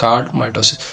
called mitosis.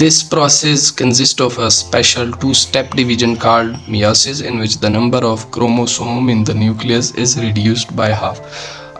This process consists of a special two-step division called meiosis in which the number of chromosome in the nucleus is reduced by half.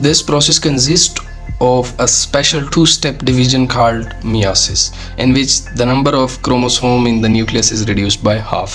this process consists of a special two-step division called meiosis in which the number of chromosome in the nucleus is reduced by half.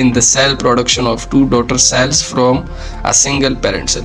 in the cell production of two daughter cells from a single parent cell.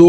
2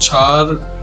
4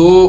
2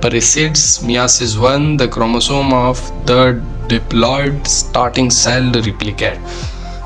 precedes meiosis 1, the chromosome of the diploid starting cell replicate.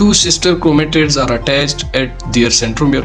2 sister chromatids are attached at their centromere.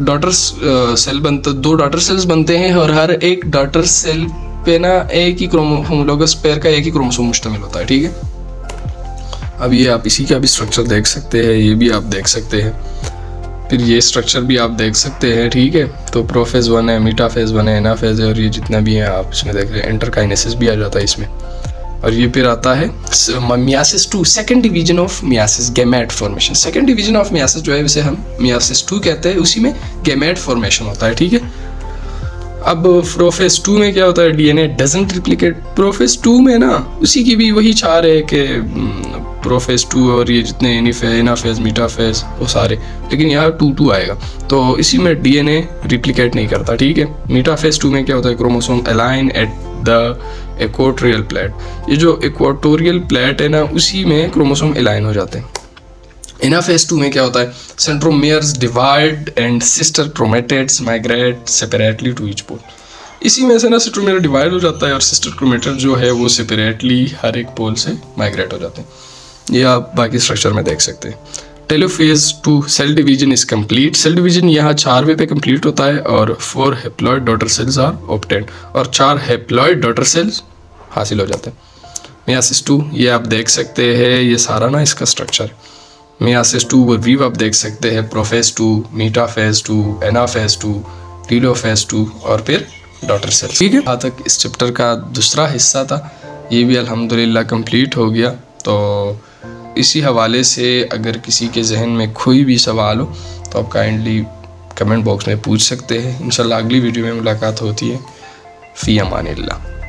Daughter cell बनता, 2 daughter cells बनते हैं और हर एक daughter cell पे ना एक ही homologous pair का एक ही क्रोमोसोम मुश्तमिल होता है, ठीक है। अब ये आप इसी का भी स्ट्रक्चर देख सकते हैं, ये भी आप देख सकते हैं, फिर ये स्ट्रक्चर भी आप देख सकते हैं, ठीक है। तो प्रोफेज 1 है, मीटाफेज 1 है, एनाफेज है, और ये जितना भी है आप इसमें देख रहे हैं, इंटरकाइनेसिस भी आ जाता है इसमें। और ये फिर आता है myiasis 2, second division of myiasis, gamete formation. Second division of myiasis जो है उसे हम मियासिस 2 कहते हैं, उसी में गैमेट फॉर्मेशन होता है, ठीक है। अब प्रोफेज 2 में क्या होता है, डीएनए डजंट रिप्लिकेट। प्रोफेज 2 में ना उसी की भी वही चार है कि प्रोफेज 2 और ये जितने एनाफेज मीटाफेज वो सारे, लेकिन यहाँ 2 आएगा, तो इसी में डीएनए रिप्लिकेट नहीं करता, ठीक है। मीटाफेज 2 में क्या होता है, chromosome align at the equatorial plate. ये जो इक्वेटोरियल प्लेट है ना उसी में क्रोमोसोम अलाइन हो जाते हैं। एनाफेज 2 में क्या होता है, centromeres divide and sister chromatids migrate separately to each pole. इसी में से ना सेंट्रोमियर डिवाइड हो जाता है और सिस्टर क्रोमेटिड जो है वो सेपरेटली हर एक पोल से माइग्रेट हो जाते हैं। ये आप बाकी स्ट्रक्चर में देख सकते हैं। Telophase 2 cell division is complete. Cell division यहाँ 4 वे पे कंप्लीट होता है और 4 haploid daughter cells are obtained, और 4 हेप्लॉइड डॉटर सेल्स हासिल हो जाते हैं। मियासिस 2 ये आप देख सकते हैं, ये सारा ना इसका स्ट्रक्चर। मियासिस 2 ओवरव्यू आप देख सकते हैं, प्रोफेज 2, मीटाफेज 2, एनाफेज 2, टेलोफेज 2 और फिर डॉटर सेल्स, ठीक है। यहाँ तक इस चैप्टर का दूसरा हिस्सा था, ये भी अल्हम्दुलिल्लाह कंप्लीट हो गया। तो इसी हवाले से अगर किसी के जहन में कोई भी सवाल हो तो आप काइंडली कमेंट बॉक्स में पूछ सकते हैं। इंशाल्लाह अगली वीडियो में मुलाकात होती है। फ़ी अमानिल्लाह।